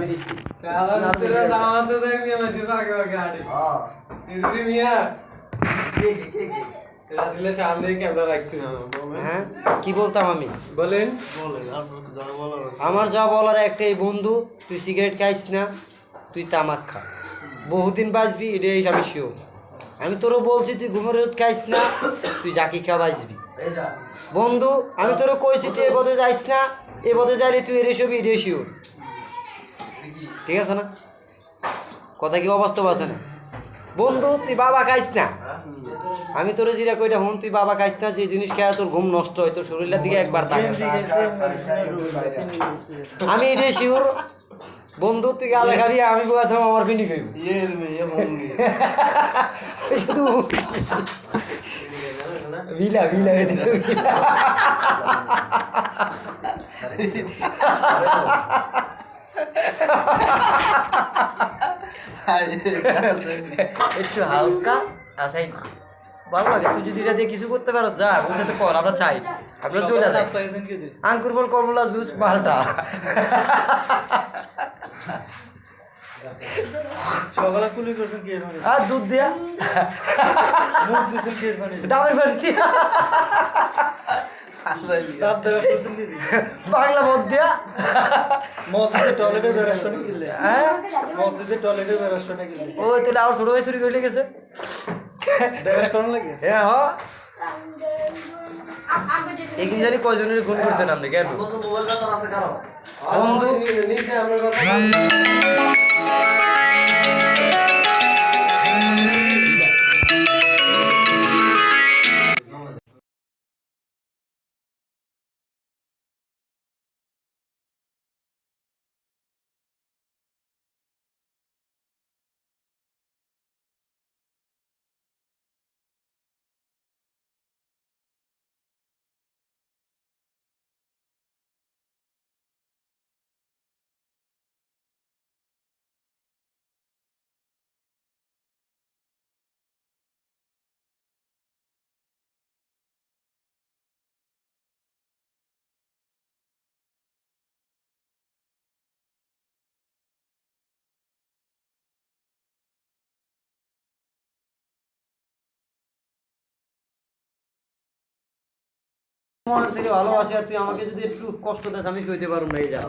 দিচ্ছি হ্যাঁ কি বলতাম আমি বলেন আমার যা বলার একটাই বন্ধু তুই সিগারেট খাইস না তুই তামাক খা বহুদিন বাঁচবি এটাই আমি শিওর আমি তোরও বলছি তুই ঘুমের রোদ খাইস না তুই জাকি খা বাঁচবি বন্ধু আমি তোরও কইছি তুই এ পথে যাইস না এ পথে যাইলে তুই এরে সবই এটাই শিওর ঠিক আছে না কথা কি অবাস্তব আছে না বন্ধু তুই বাবা খাইস না আমি তোর যেটা কইটা হন তুই বাবা খাইস না যে জিনিস খেয়ে তোর ঘুম নষ্ট হয় তোর শরীরের দিকে একবার তাকা আমি এটাই শিওর বন্ধু তুই গালে খাবি আমি প্রথম আমার পিন্ডি খাইব শুধু ভিলা ভিলা একটু হালকা আসাই ভালো লাগে তুই যদি এটা দিয়ে কিছু করতে পারো যা বুঝতে তো কর আমরা চাই আমরা চলে যাই আঙ্কুর বল কমলা জুস মালটা সকালে কুলি করছেন কি মানে আর দুধ দিয়া মুখ দিছেন কি মানে ডাবের পানি দিয়া দাঁত দেওয়া করছেন কি বাংলা মদ দিয়া মসজিদে টয়লেটে বেরাসনে গেলে হ্যাঁ মসজিদে টয়লেটে বেরাসনে গেলে ওই তো আমার ছোট ভাই চুরি করে গেছে বেরাস করার লাগে হ্যাঁ হ একদিন জানি কয়জনের ফোন করছেন আপনি কেন বন্ধু মনের থেকে ভালোবাসি আর তুই আমাকে যদি একটু কষ্ট দেস আমি সইতে পারবো না এই যা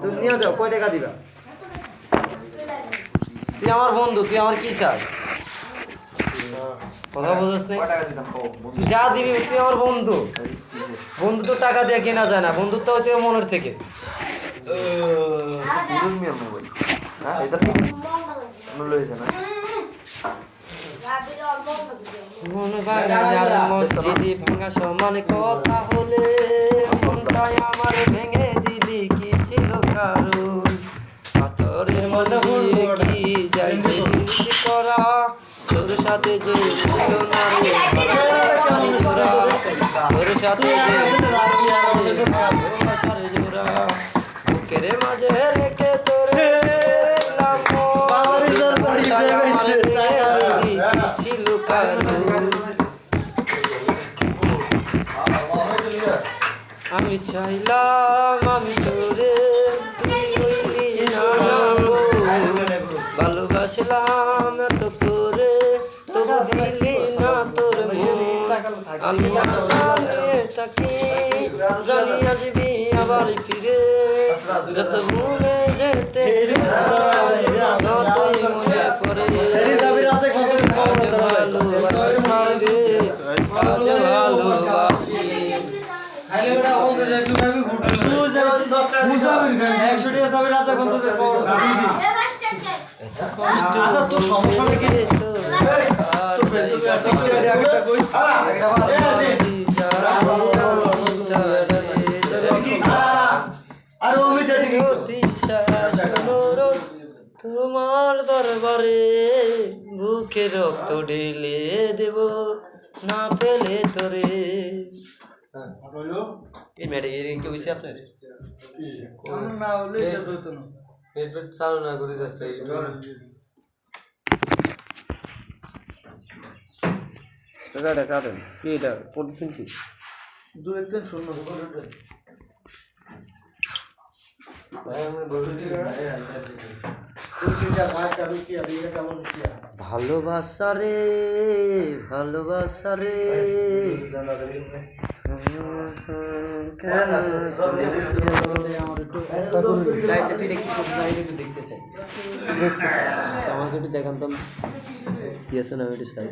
তুমি নিয়ে যাও কয় টাকা দিবা তুই আমার বন্ধু তুই আমার কি চাস কথা বুঝছ না তুই যা দিবি তুই আমার বন্ধু বন্ধু তো টাকা দিয়ে কেনা যায় না বন্ধুত্ব হইতে মনের থেকে মন ভাঙার মসজিদে ভাঙা সমান কথা হলে মনটাই আমার ভেঙে দিলি কি ছিল কারণ পাথরের মনে কি যাইতে বিরতি করা তোর সাথে যে ছিল না রে তোর সাথে যে ভালোবাসার জোড়া বুকের মাঝে রেখে তোরে ছিল আমি চাইলাম আমি তোরে তুই হইলি না ভালোবাসলাম এত করে তবু দিলি না তোর মনে আমি আশা নিয়ে থাকি জানি আসবি আবার ফিরে যত ভুলে যেতে ততই মনে পড়ে তোর সমস্যা নাকি তোমার দরবারে বুকে রক্ত ঢেলে দেব না পেলে তোরে এই ম্যাডে কি হইছে আপনার না হলে এটা হতো না এটা চালু না করে যাচ্ছে টাকাটা কাটেন কি এটা পড়ছেন কি দু একদিন শূন্য ভালোবাসা রে ভালোবাসা রে তুই দেখতে চাই আমাকে একটু দেখান তো কি আছে না একটু চাই